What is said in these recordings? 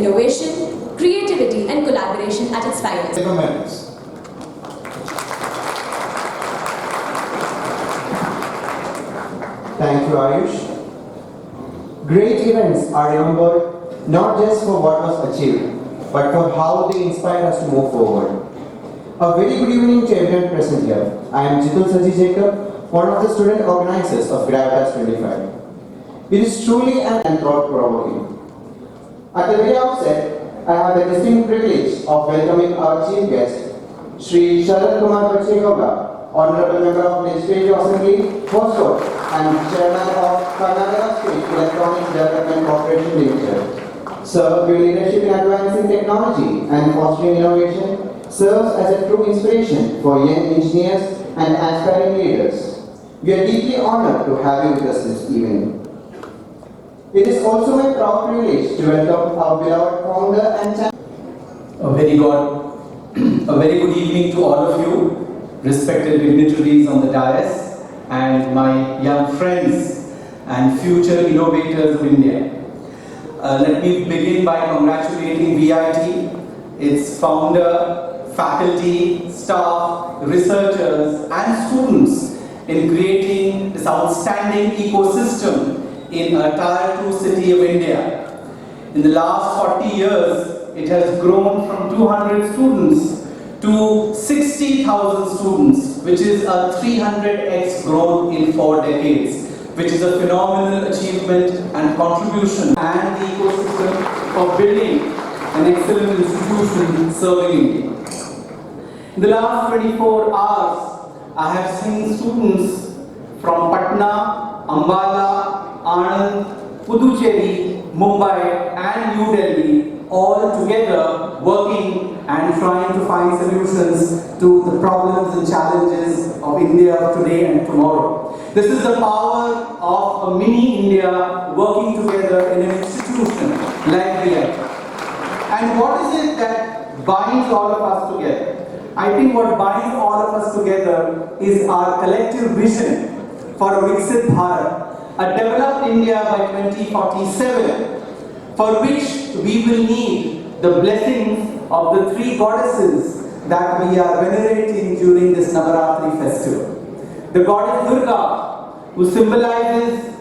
innovation, creativity and collaboration at its finest. Thank you, Ayush. Great events are remembered not just for what was achieved, but for how they inspire us to move forward. A very good evening to everyone present here. I am Jitul Jacob, one of the student organizers of Gravitas 25. It is truly an thought-provoking. At the very outset, I have the distinct privilege of welcoming our chief guest, Shri Sharad Kumar Bachegowda, Honorable Member of Legislative Assembly, Host and Chairman of Karnataka State Electronics Development Corporation Limited. Served your leadership in advancing technology and fostering innovation, serves as a true inspiration for young engineers and aspiring leaders. We are deeply honored to have you with us this evening. It is also my proud privilege to welcome our beloved founder and chairman. A very good evening to all of you, respected dignitaries on the dais, and my young friends and future innovators of India. Let me begin by congratulating VIT, its founder, faculty, staff, researchers, and students in creating this outstanding ecosystem in a Tier 2 city of India. In the last 40 years, it has grown from 200 students to 60,000 students, which is a 300x growth in 4 decades, which is a phenomenal achievement and contribution and the ecosystem of building an excellent institution serving India. In the last 24 hours, I have seen students from Patna, Ambala, Anand, Puducherry, Mumbai and New Delhi all together working and trying to find solutions to the problems and challenges of India of today and tomorrow. This is the power of a mini India working together in an institution like VIT. And what is it that binds all of us together? I think what binds all of us together is our collective vision for a Viksit Bharat, a developed India by 2047, for which we will need the blessings of the 3 goddesses that we are venerating during this Navaratri festival. The goddess Durga, who symbolizes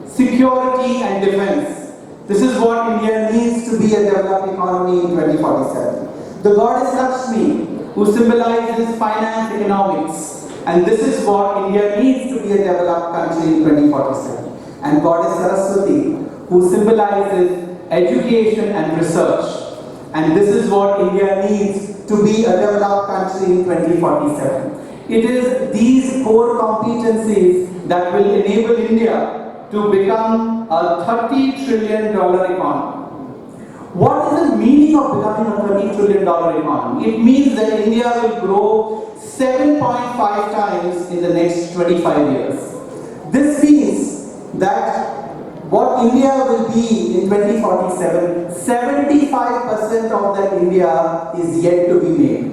security and defense. This is what India needs to be a developed economy in 2047. The goddess Lakshmi, who symbolizes finance economics. And this is what India needs to be a developed country in 2047. And Goddess Saraswati, who symbolizes education and research. And this is what India needs to be a developed country in 2047. It is these core competencies that will enable India to become a $30 trillion economy. What is the meaning of becoming a $30 trillion economy? It means that India will grow 7.5 times in the next 25 years. This means that what India will be in 2047, 75% of that India is yet to be made.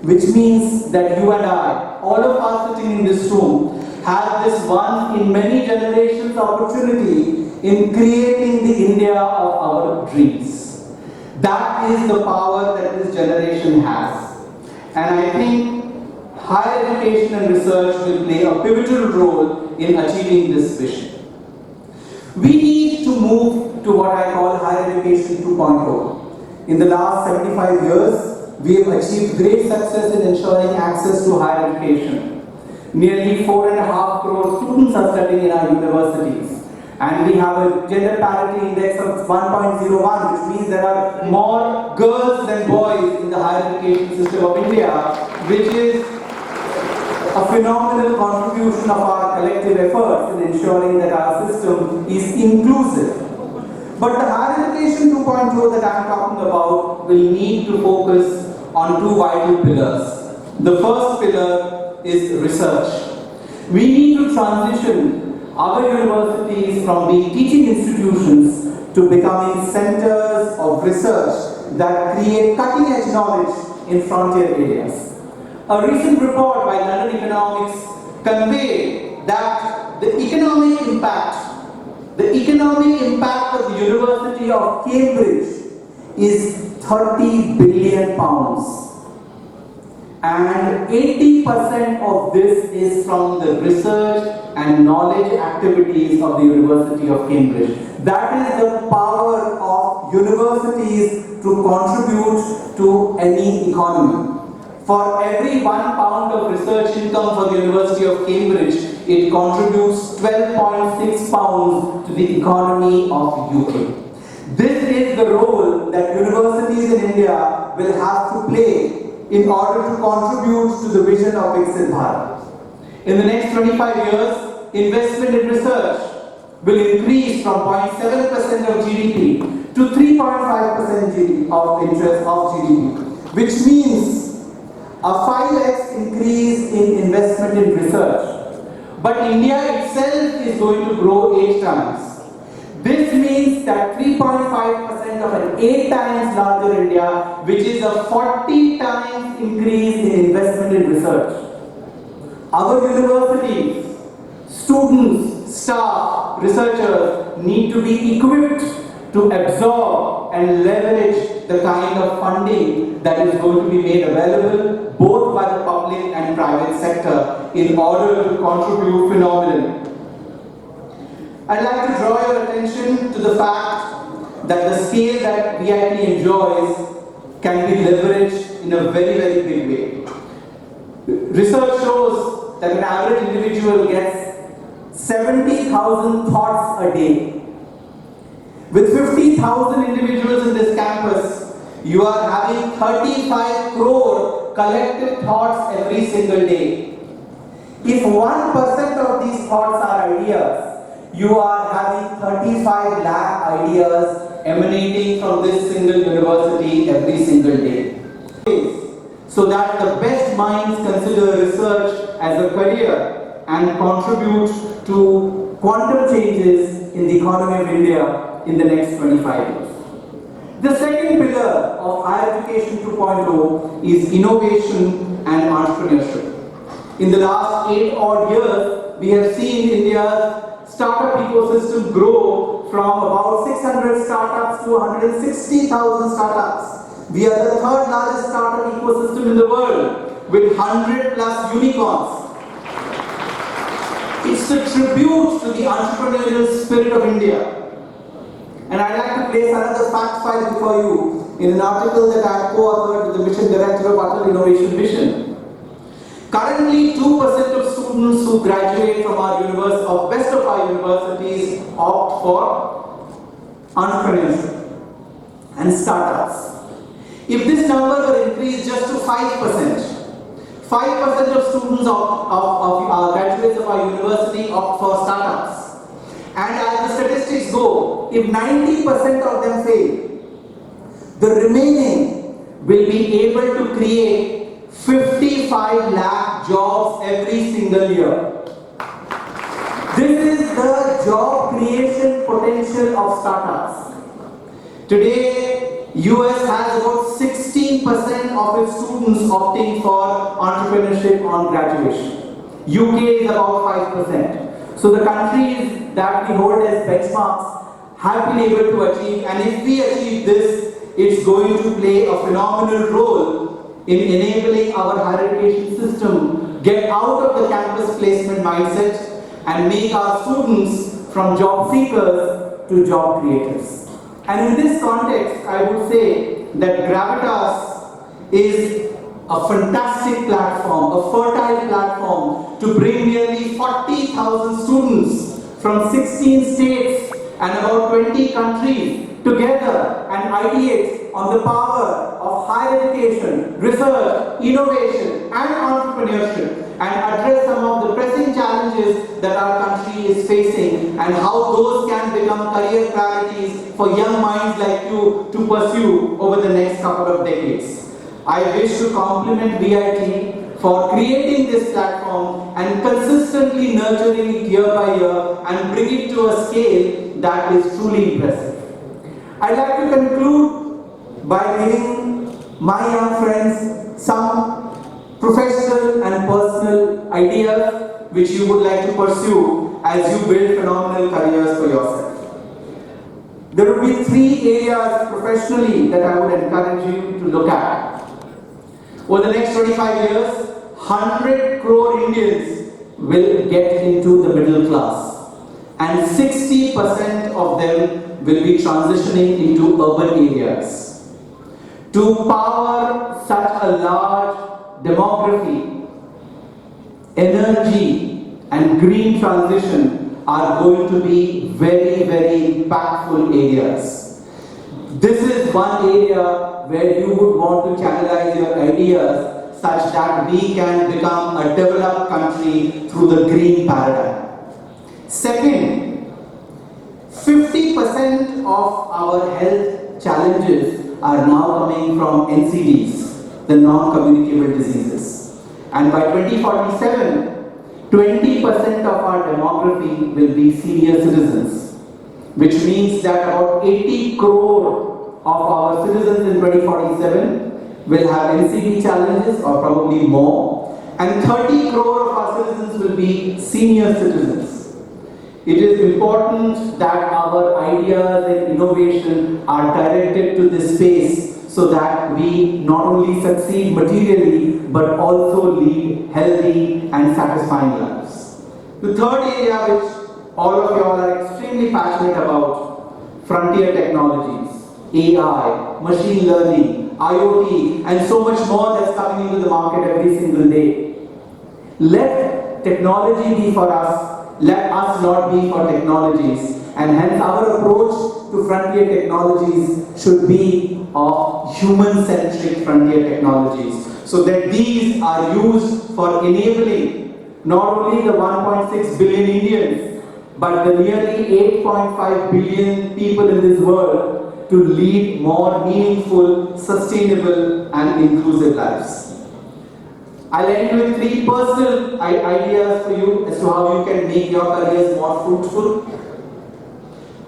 Which means that you and I, all of us sitting in this room, have this one in many generations opportunity in creating the India of our dreams. That is the power that this generation has. And I think higher education and research will play a pivotal role in achieving this vision. We need to move to what I call higher education 2.0. In the last 75 years, we have achieved great success in ensuring access to higher education. Nearly 4.5 crore students are studying in our universities. And we have a gender parity index of 1.01, which means there are more girls than boys in the higher education system of India, which is a phenomenal contribution of our collective efforts in ensuring that our system is inclusive. But the higher education 2.0 that I am talking about will need to focus on 2 vital pillars. The first pillar is research. We need to transition our universities from being teaching institutions to becoming centers of research that create cutting-edge knowledge in frontier areas. A recent report by London Economics conveyed that the economic impact of the University of Cambridge is 30 billion pounds. And 80% of this is from the research and knowledge activities of the University of Cambridge. That is the power of universities to contribute to any economy. For every £1 of research income for the University of Cambridge, it contributes 12.6 pounds to the economy of UK. This is the role that universities in India will have to play in order to contribute to the vision of Viksit Bharat. In the next 25 years, investment in research will increase from 0.7% of GDP to 3.5% of interest of GDP, which means a 5x increase in investment in research. But India itself is going to grow 8 times. This means that 3.5% of an 8 times larger India, which is a 40 times increase in investment in research. Our universities, students, staff, researchers need to be equipped to absorb and leverage the kind of funding that is going to be made available both by the public and private sector in order to contribute phenomenally. I'd like to draw your attention to the fact that the scale that VIT enjoys can be leveraged in a very, very big way. Research shows that an average individual gets 70,000 thoughts a day. With 50,000 individuals in this campus, you are having 35 crore collective thoughts every single day. If 1% of these thoughts are ideas, you are having 35 lakh ideas emanating from this single university every single day. So that the best minds consider research as a career and contribute to quantum changes in the economy of India in the next 25 years. The second pillar of higher education 2.0 is innovation and entrepreneurship. In the last 8 odd years, we have seen India's startup ecosystem grow from about 600 startups to 160,000 startups. We are the third largest startup ecosystem in the world with 100 plus unicorns. It's a tribute to the entrepreneurial spirit of India. And I'd like to place another fact file before you in an article that I have co-authored with the Mission Director of Atal Innovation Mission. Currently, 2% of students who graduate from our university, or best of our universities, opt for entrepreneurship and startups. If this number were increased just to 5%, 5% of students of graduates of our university opt for startups. And as the statistics go, if 90% of them fail, the remaining will be able to create 55 lakh jobs every single year. This is the job creation potential of startups. Today, US has about 16% of its students opting for entrepreneurship on graduation. UK is about 5%. So the countries that we hold as benchmarks have been able to achieve, and if we achieve this, it's going to play a phenomenal role in enabling our higher education system get out of the campus placement mindset and make our students from job seekers to job creators. And in this context, I would say that Gravitas is a fantastic platform, a fertile platform to bring nearly 40,000 students from 16 states and about 20 countries together and ideate on the power of higher education, research, innovation and entrepreneurship, and address some of the pressing challenges that our country is facing and how those can become career priorities for young minds like you to pursue over the next couple of decades. I wish to compliment VIT for creating this platform and consistently nurturing it year by year and bring it to a scale that is truly impressive. I'd like to conclude by giving my young friends some professional and personal ideas which you would like to pursue as you build phenomenal careers for yourself. There will be three areas professionally that I would encourage you to look at. Over the next 25 years, 100 crore Indians will get into the middle class, and 60% of them will be transitioning into urban areas. To power such a large demography, energy and green transition are going to be very, very impactful areas. This is one area where you would want to channelize your ideas such that we can become a developed country through the green paradigm. Second, 50% of our health challenges are now coming from NCDs, the non-communicable diseases. And by 2047, 20% of our demography will be senior citizens, which means that about 80 crore of our citizens in 2047 will have NCD challenges or probably more, and 30 crore of our citizens will be senior citizens. It is important that our ideas and innovation are directed to this space so that we not only succeed materially but also lead healthy and satisfying lives. The third area which all of you all are extremely passionate about, frontier technologies, AI, machine learning, IoT, and so much more that's coming into the market every single day. Let technology be for us, let us not be for technologies, and hence our approach to frontier technologies should be of human-centric frontier technologies, so that these are used for enabling not only the 1.6 billion Indians, but the nearly 8.5 billion people in this world to lead more meaningful, sustainable, and inclusive lives. I'll end with three personal ideas for you as to how you can make your careers more fruitful.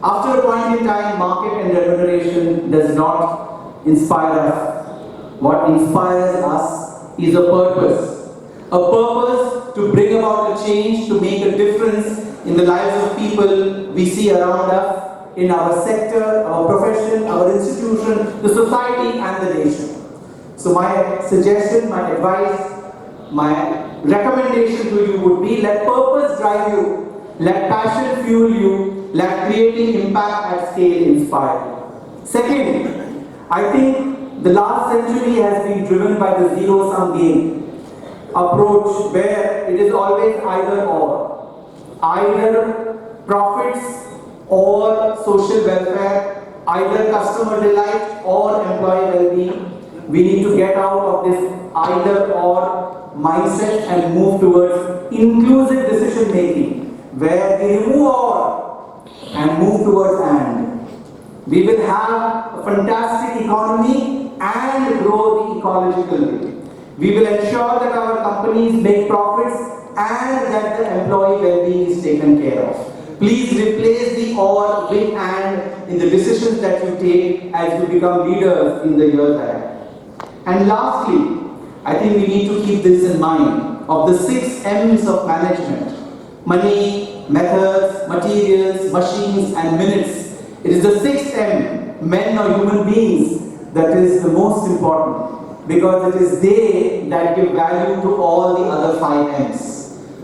After a point in time, market and remuneration does not inspire us. What inspires us is a purpose. A purpose to bring about a change, to make a difference in the lives of people we see around us, in our sector, our profession, our institution, the society and the nation. So my suggestion, my advice, my recommendation to you would be, let purpose drive you, let passion fuel you, let creating impact at scale inspire you. Second, I think the last century has been driven by the zero-sum game approach, where it is always either or. Either profits or social welfare, either customer delight or employee well-being. We need to get out of this either or mindset and move towards inclusive decision making, where we remove or and move towards and. We will have a fantastic economy and grow the ecological way. We will ensure that our companies make profits and that the employee well-being is taken care of. Please replace the or with and in the decisions that you take as you become leaders in the years ahead. And lastly, I think we need to keep this in mind of the 6 M's of management: money, methods, materials, machines, and minutes. It is the 6th M, men or human beings, that is the most important, because it is they that give value to all the other 5 M's.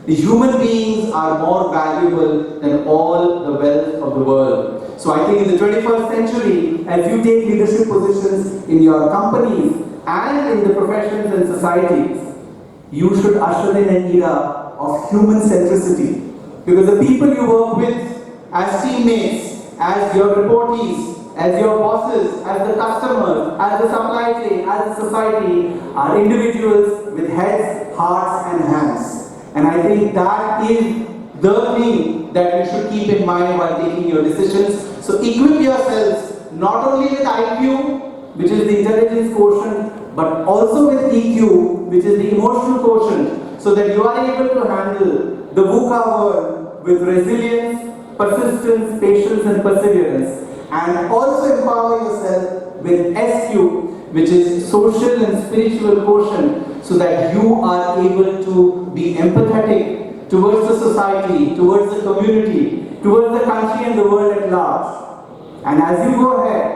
The human beings are more valuable than all the wealth of the world. So I think in the 21st century, as you take leadership positions in your companies and in the professions and societies, you should usher in an era of human centricity. Because the people you work with as teammates, as your reportees, as your bosses, as the customers, as the supply chain, as the society, are individuals with heads, hearts and hands. And I think that is the thing that you should keep in mind while taking your decisions. So equip yourselves not only with IQ, which is the intelligence quotient, but also with EQ, which is the emotional quotient, so that you are able to handle the VUCA world with resilience, persistence, patience and perseverance, and also empower yourself with SQ, which is social and spiritual quotient, so that you are able to be empathetic towards the society, towards the community, towards the country and the world at large. And as you go ahead,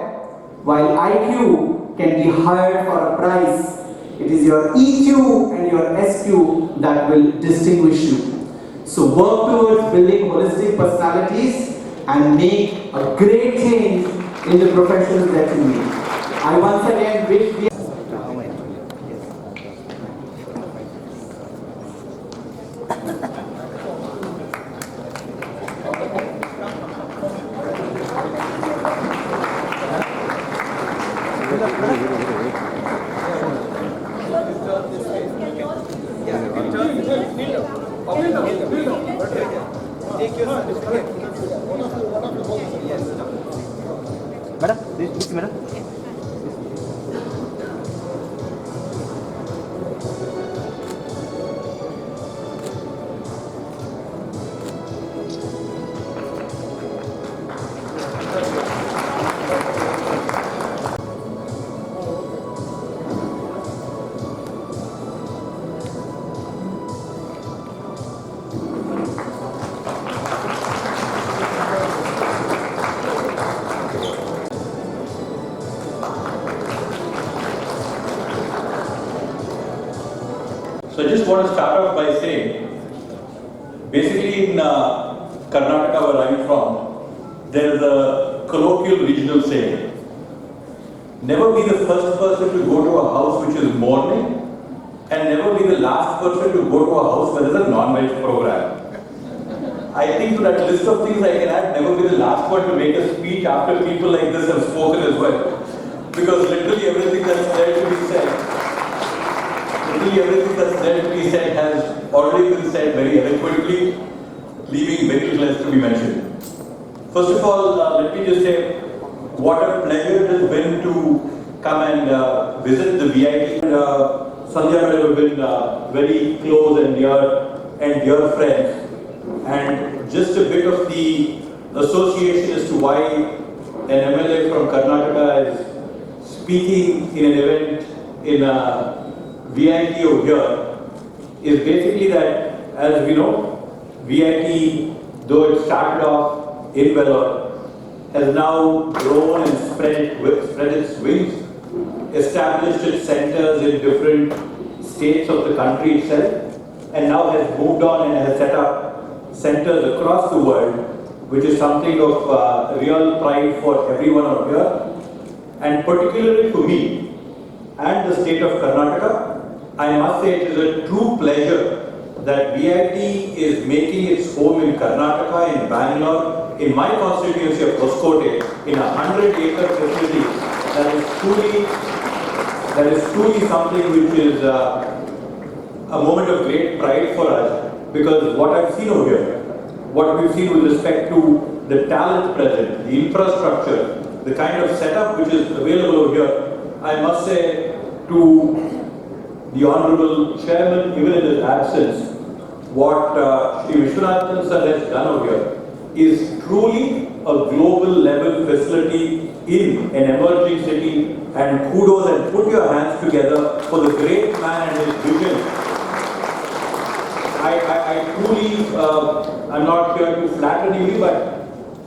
while IQ can be hired for a price, it is your EQ and your SQ that will distinguish you. So work towards building holistic personalities and make a great change in the professions that you need. I once again wish the Madam, this madam. So I just want to start off by saying, basically in Karnataka where I'm from, there is a colloquial regional saying, never be the first person to go to a house which is mourning and never be the last person to go to a house where there is a non-veg program. I think to that list of things I can add, never be the last one to make a speech after people like this have spoken as well. Because literally everything that's there to be said, has already been said very eloquently, leaving very little else to be mentioned. First of all, let me just say what a pleasure it has been to come and visit the VIP. Sandhya and I have been very close and dear friends. And just a bit of the association as to why an MLA from Karnataka is speaking in an event in VIT over here is basically that, as we know, VIT, though it started off in Vellore, has now grown and spread its wings, established its centers in different states of the country itself, and now has moved on and has set up centers across the world, which is something of real pride for everyone out here, and particularly for me and the state of Karnataka. I must say it is a true pleasure that VIT is making its home in Karnataka, in Bangalore, in my constituency of Hoskote, in a 100-acre facility that is truly something which is a moment of great pride for us, because what I've seen over here, what we've seen with respect to the talent present, the infrastructure, the kind of setup which is available over here, I must say to the Honorable Chairman, even in his absence, what Shri Vishwanathan sir has done over here is truly a global level facility in an emerging city, and kudos and put your hands together for the great man and his vision. I truly, I'm not here to flatter you, but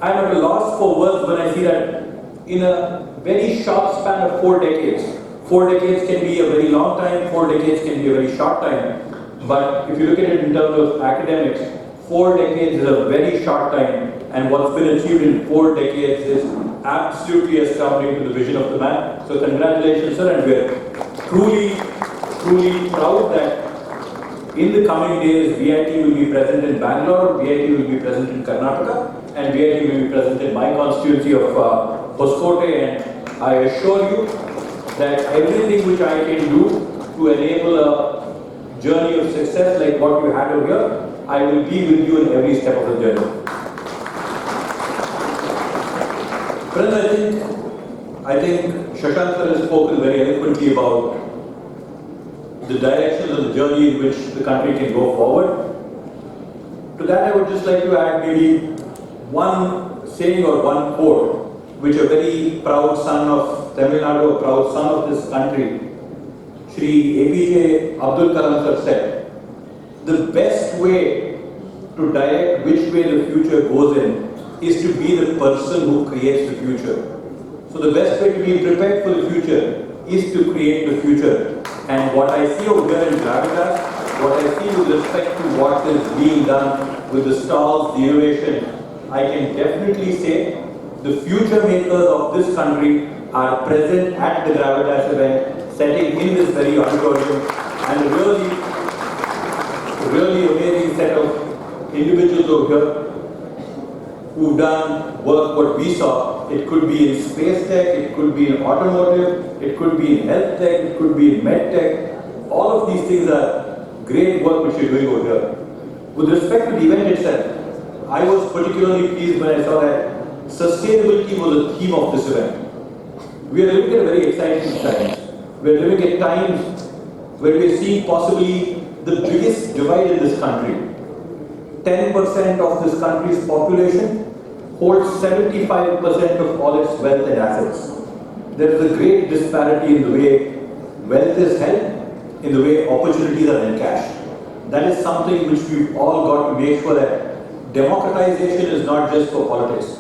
I'm at a loss for words when I see that in a very short span of 4 decades. 4 decades can be a very long time, 4 decades can be a very short time. But if you look at it in terms of academics, 4 decades is a very short time, and what's been achieved in 4 decades is absolutely astounding to the vision of the man. So congratulations, sir, and we're truly proud that in the coming days, VIT will be present in Bangalore, VIT will be present in Karnataka, and VIT will be present in my constituency of Hoskote, and I assure you that everything which I can do to enable a journey of success like what you had over here, I will be with you in every step of the journey. Friends, I think Shashank sir has spoken very eloquently about the directions of the journey in which the country can go forward. To that, I would just like to add maybe one saying or one quote, which a very proud son of Tamil Nadu, a proud son of this country, Shri APJ Abdul Kalam sir said, the best way to direct which way the future goes in is to be the person who creates the future. So the best way to be prepared for the future is to create the future. And what I see over here in Gravitas, what I see with respect to what is being done with the stalls, the innovation, I can definitely say the future makers of this country are present at the Gravitas event, setting in this very auditorium, and a really amazing set of individuals over here who've done work what we saw. It could be in space tech, it could be in automotive, it could be in health tech, it could be in med tech. All of these things are great work which you're doing over here. With respect to the event itself, I was particularly pleased when I saw that sustainability was the theme of this event. We are living at a very exciting times. We are living at times where we are seeing possibly the biggest divide in this country. 10% of this country's population holds 75% of all its wealth and assets. There is a great disparity in the way wealth is held, in the way opportunities are encashed. That is something which we've all got to make sure that democratization is not just for politics.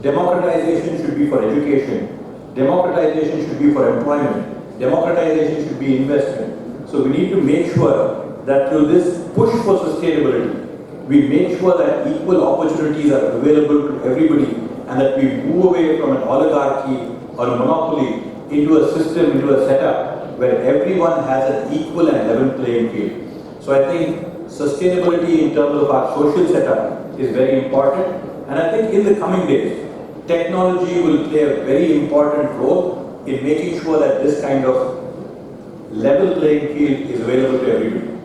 Democratization should be for education. Democratization should be for employment. Democratization should be investment. So we need to make sure that through this push for sustainability, we make sure that equal opportunities are available to everybody and that we move away from an oligarchy or a monopoly into a system, into a setup where everyone has an equal and level playing field. So I think sustainability in terms of our social setup is very important, and I think in the coming days, technology will play a very important role in making sure that this kind of level playing field is available to everybody.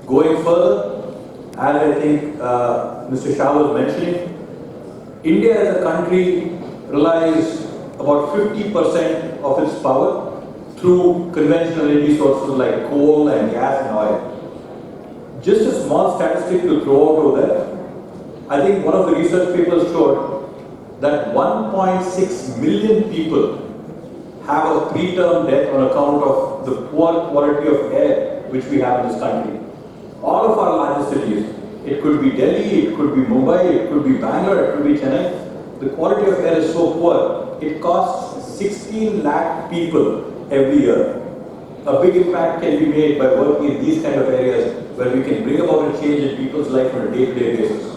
Going further, as I think Mr. Shah was mentioning, India as a country relies about 50% of its power through conventional energy sources like coal and gas and oil. Just a small statistic to throw out over there, I think one of the research papers showed that 1.6 million people have a preterm death on account of the poor quality of air which we have in this country. All of our largest cities, it could be Delhi, it could be Mumbai, it could be Bangalore, it could be Chennai. The quality of air is so poor, it costs 16 lakh people every year. A big impact can be made by working in these kind of areas where we can bring about a change in people's life on a day-to-day basis.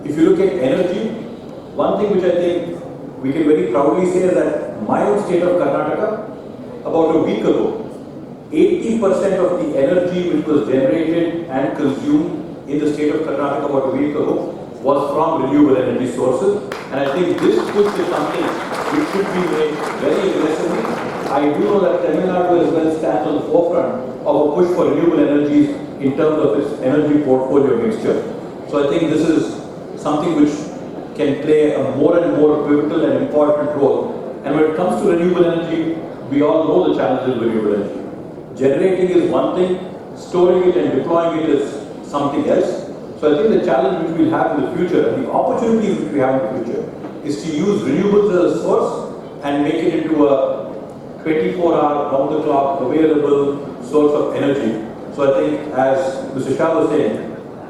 If you look at energy, one thing which I think we can very proudly say is that my own state of Karnataka, about a week ago, 80% of the energy which was generated and consumed in the state of Karnataka about a week ago was from renewable energy sources. And I think this push is something which should be made very aggressively. I do know that Tamil Nadu as well stands on the forefront of a push for renewable energies in terms of its energy portfolio mixture. So I think this is something which can play a more and more pivotal and important role. And when it comes to renewable energy, we all know the challenges of renewable energy. Generating is one thing, storing it and deploying it is something else. So I think the challenge which we'll have in the future, and the opportunities which we have in the future, is to use renewables as a source and make it into a 24-hour, round-the-clock available source of energy. So I think, as Mr. Shah was saying,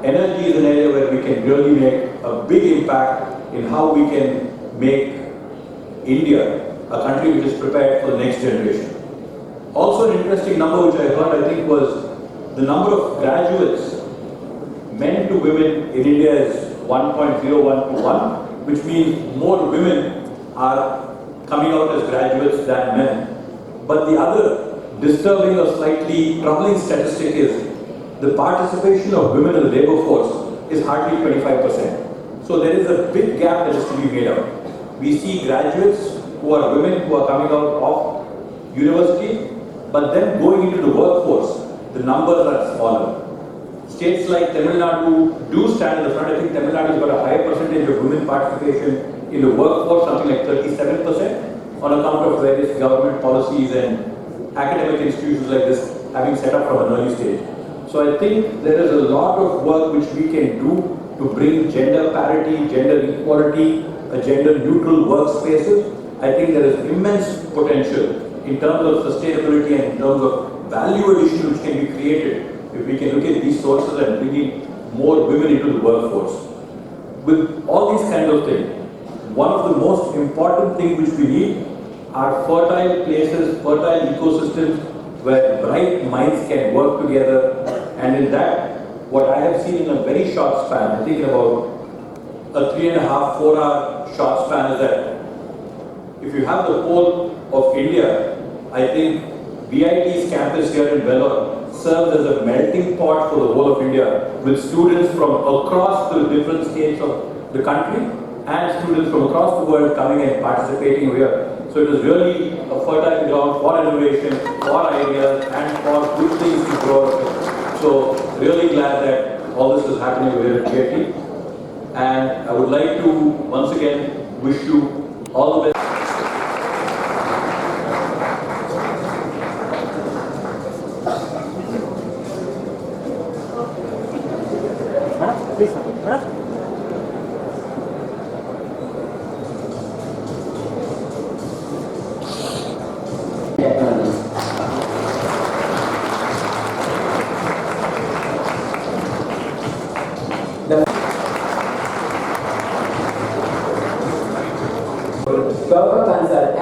energy is an area where we can really make a big impact in how we can make India a country which is prepared for the next generation. Also an interesting number which I heard, I think, was the number of graduates, men to women in India is 1.01 to 1, which means more women are coming out as graduates than men. But the other disturbing or slightly troubling statistic is the participation of women in the labor force is hardly 25%. So there is a big gap that is to be made out. We see graduates who are women who are coming out of university, but then going into the workforce, the numbers are smaller. States like Tamil Nadu do stand in the front. I think Tamil Nadu has got a higher percentage of women participation in the workforce, something like 37%, on account of various government policies and academic institutions like this having set up from an early stage. So I think there is a lot of work which we can do to bring gender parity, gender equality, a gender neutral workspaces. I think there is immense potential in terms of sustainability and in terms of value addition which can be created if we can look at these sources and bring in more women into the workforce. with all these kind of things, one of the most important things which we need are fertile places, fertile ecosystems where bright minds can work together. And in that, what I have seen in a very short span, I think about a 3.5, 4 hour short span, is that if you have the whole of India, I think VIT's campus here in Vellore serves as a melting pot for the whole of India, with students from across the different states of the country and students from across the world coming and participating here. So it is really a fertile ground for innovation, for ideas, and for good things to grow. So really glad that all this is happening here at VIT. And I would like to once again wish you all the best. Madam, please, madam. Gavana concept